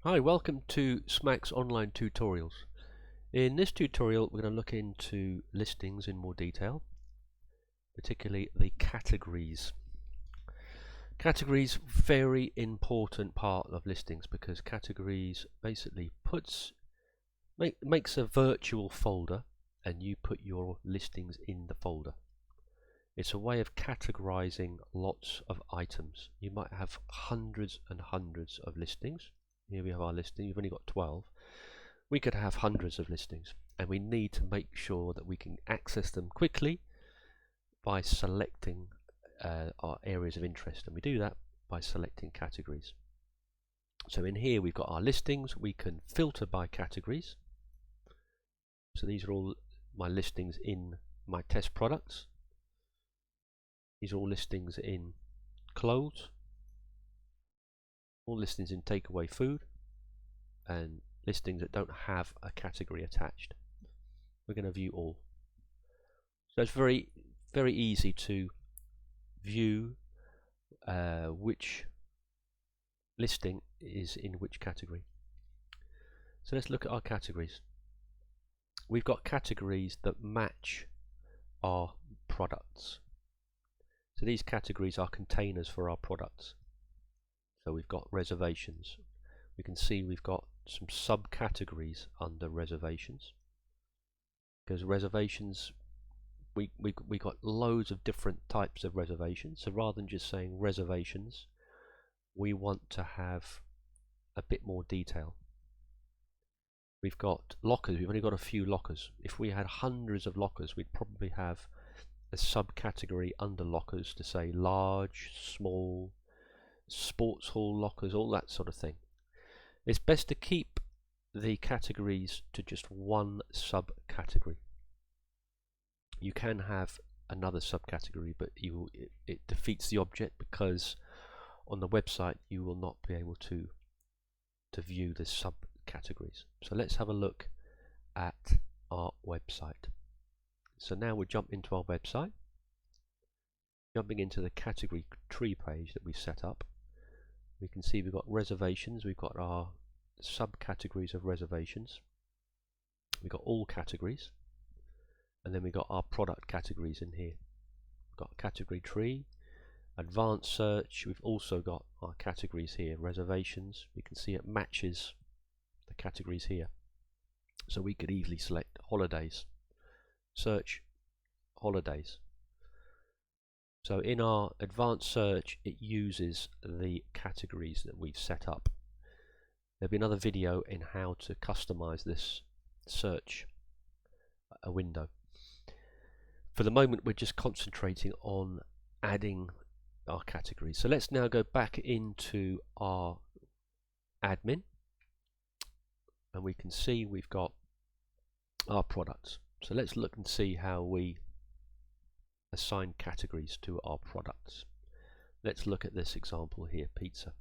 Hi, welcome to Smack's online tutorials. In this tutorial we're going to look into listings in more detail, particularly the categories. Categories, very important part of listings because categories basically makes a virtual folder and you put your listings in the folder. It's a way of categorizing lots of items. You might have hundreds and hundreds of listings. Here we have our listing, you've only got 12. We could have hundreds of listings and we need to make sure that we can access them quickly by selecting our areas of interest, and we do that by selecting categories. So in here we've got our listings. We can filter by categories. So these are all my listings in my test products. These are all listings in clothes, all listings in takeaway food, and listings that don't have a category attached. We're going to view all. So it's very easy to view which listing is in which category. So let's look at our categories. We've got categories that match our products. So these categories are containers for our products. So we've got reservations. We can see we've got some subcategories under reservations, because reservations, we got loads of different types of reservations. So rather than just saying reservations, we want to have a bit more detail. We've got lockers. We've only got a few lockers. If we had hundreds of lockers, we'd probably have a subcategory under lockers to say large, small, sports hall lockers, all that sort of thing. It's best to keep the categories to just one subcategory. You can have another subcategory, but it defeats the object, because on the website you will not be able to view the subcategories. So let's have a look at our website. So now we'll jump into our website, jumping into the category tree page that we set up. We can see we've got reservations, we've got our subcategories of reservations, we've got all categories, and then we've got our product categories in here. We've got category tree, advanced search. We've also got our categories here, reservations. We can see it matches the categories here. So we could easily select holidays, search holidays. So in our advanced search, it uses the categories that we've set up. There'll be another video in how to customize this search window. For the moment, we're just concentrating on adding our categories. So let's now go back into our admin, and we can see we've got our products. So let's look and see how we assign categories to our products. Let's look at this example here, pizza.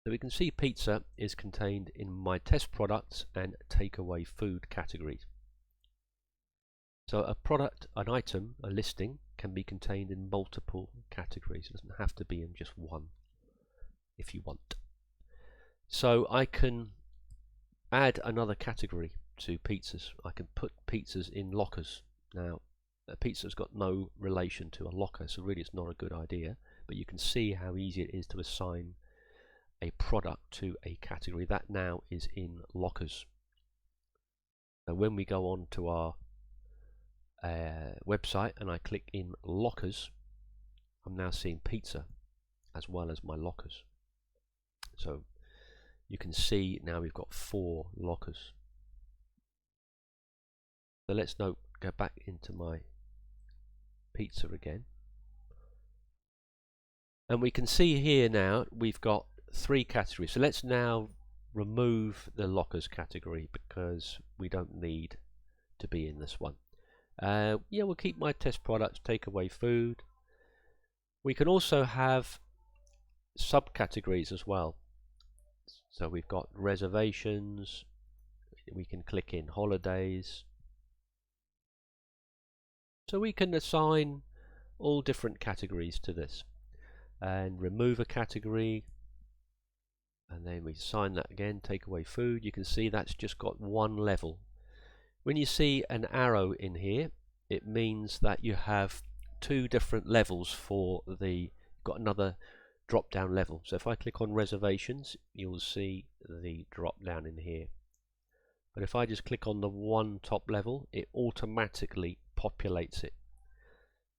So we can see pizza is contained in my test products and takeaway food categories. So a product, an item, a listing can be contained in multiple categories. It doesn't have to be in just one if you want. So I can add another category to pizzas. I can put pizzas in lockers. Now, a pizza's got no relation to a locker, so really it's not a good idea, but you can see how easy it is to assign a product to a category. That now is in lockers. So when we go on to our website and I click in lockers, I'm now seeing pizza as well as my lockers. So you can see now we've got 4 lockers. So let's go back into my pizza again, and we can see here now we've got 3 categories. So let's now remove the lockers category because we don't need to be in this one. Yeah, we'll keep my test products, takeaway food. We can also have subcategories as well. So we've got reservations, we can click in holidays. So we can assign all different categories to this and remove a category. and then we assign that again, take away food. You can see that's just got one level. When you see an arrow in here, it means that you have two different levels for the, got another drop down level. So if I click on reservations, you'll see the drop down in here. But if I just click on the one top level, it automatically populates it.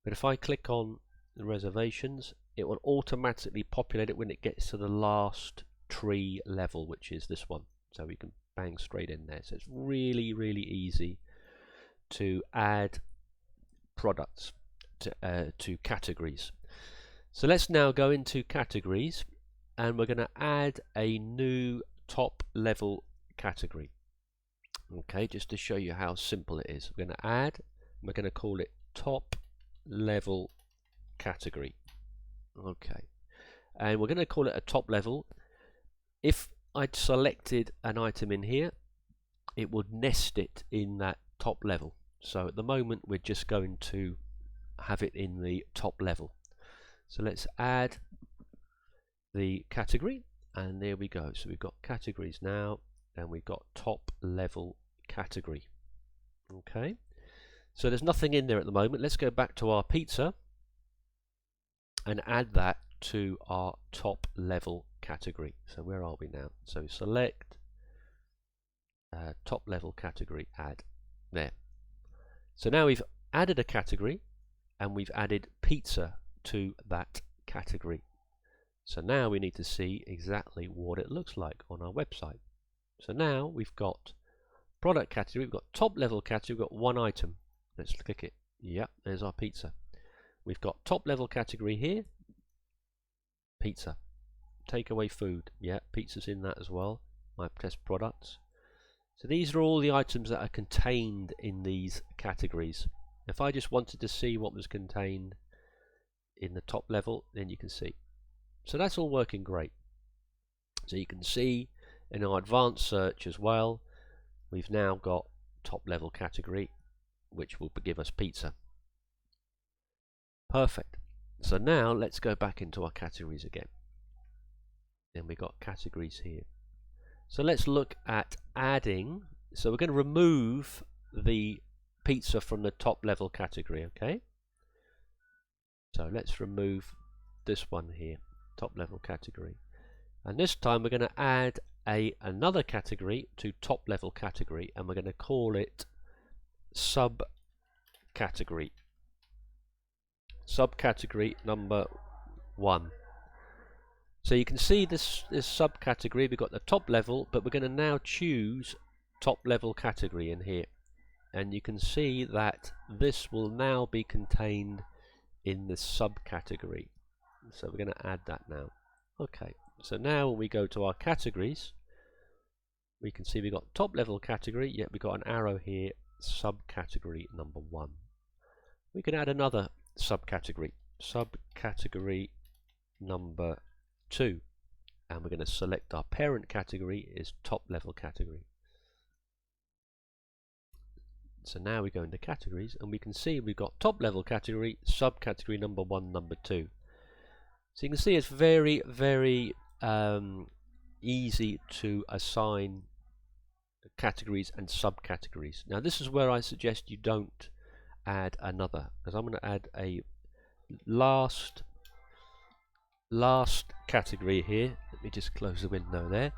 But if I click on the reservations, it will automatically populate it when it gets to the last tree level, which is this one. So we can bang straight in there. So it's really, really easy to add products to categories. So let's now go into categories, and we're going to add a new top level category. Okay, just to show you how simple it is. We're going to add, we're going to call it top level category. Okay, and we're going to call it a top level. If I'd selected an item in here, it would nest it in that top level. So at the moment we're just going to have it in the top level. So let's add the category, and there we go. So we've got categories now, and we've got top level category. Okay, so there's nothing in there at the moment. Let's go back to our pizza and add that to our top level category. So where are we now? So select top level category, add there. So now we've added a category, and we've added pizza to that category. So now we need to see exactly what it looks like on our website. So now we've got product category, we've got top level category, we've got one item. Let's click it. Yep, there's our pizza. We've got top level category here, pizza. Takeaway food, yeah, pizza's in that as well. My test products. So these are all the items that are contained in these categories. If I just wanted to see what was contained in the top level, then you can see. So that's all working great. So you can see in our advanced search as well, we've now got top level category, which will give us pizza. Perfect. So now let's go back into our categories again. Then we got categories here. So let's look at adding. So we're going to remove the pizza from the top level category, okay? So let's remove this one here, top level category. And this time we're going to add another category to top level category, and we're going to call it subcategory. Subcategory number 1. So you can see this subcategory, we've got the top level, but we're going to now choose top level category in here. And you can see that this will now be contained in the subcategory. So we're going to add that now. Okay, so now when we go to our categories, we can see we've got top level category, yet we've got an arrow here, subcategory number 1. We can add another subcategory, subcategory number 2, and we're going to select our parent category is top level category. So now we go into categories, and we can see we've got top level category, subcategory number 1, number 2. So you can see it's very, very easy to assign categories and subcategories. Now this is where I suggest you don't add another, because I'm going to add a last category here. Let me just close the window there.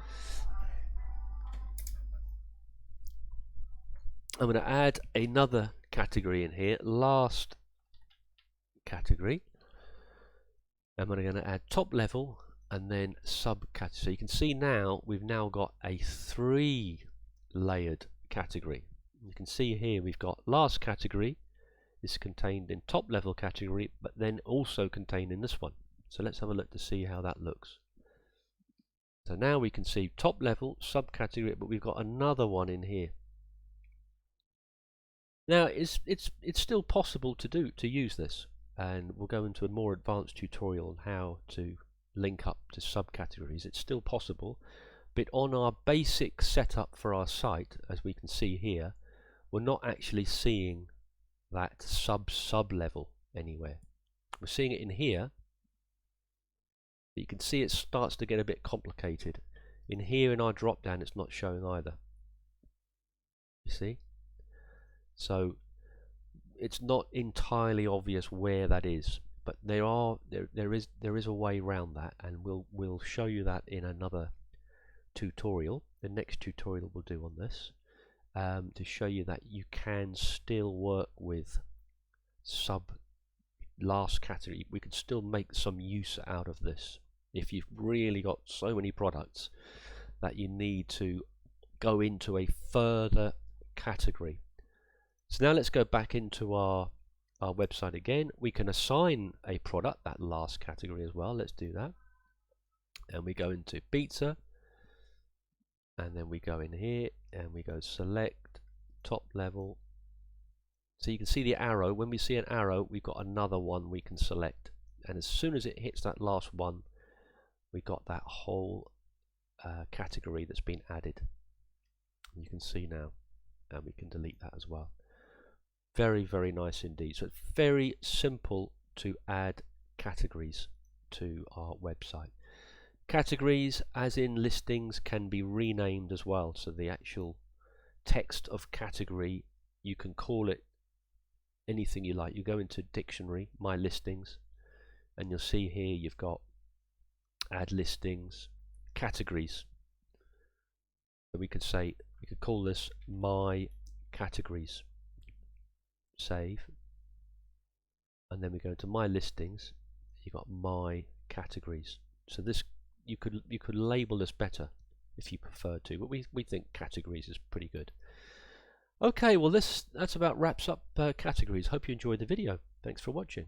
I'm going to add another category in here, last category. I'm going to add top level and then subcategory. So you can see now we've now got a 3-layered category. You can see here we've got last category is contained in top level category, but then also contained in this one. So let's have a look to see how that looks. So now we can see top level, subcategory, but we've got another one in here. Now it's still possible to use this, and we'll go into a more advanced tutorial on how to link up to subcategories. It's still possible, but on our basic setup for our site, as we can see here, we're not actually seeing that sub level anywhere. We're seeing it in here, but you can see it starts to get a bit complicated. In here in our drop down it's not showing either. You see? So it's not entirely obvious where that is, but there is a way around that, and we'll show you that in another tutorial. The next tutorial we'll do on this, to show you that you can still work with last category. We can still make some use out of this if you've really got so many products that you need to go into a further category. So now let's go back into our website again. We can assign a product, that last category as well. Let's do that. And we go into pizza, and then we go in here and we go select top level. So you can see the arrow. When we see an arrow, we've got another one we can select, and as soon as it hits that last one, we got that whole category that's been added. You can see now, and we can delete that as well. Very, very nice indeed. So it's very simple to add categories to our website. Categories, as in listings, can be renamed as well. So the actual text of category, you can call it anything you like. You go into dictionary, my listings, and you'll see here you've got add listings, categories. So we could say, we could call this my categories. Save, and then we go into my listings. You've got my categories. So this you could label this better if you prefer to, but we think categories is pretty good. Okay, well that's about wraps up categories. Hope you enjoyed the video. Thanks for watching.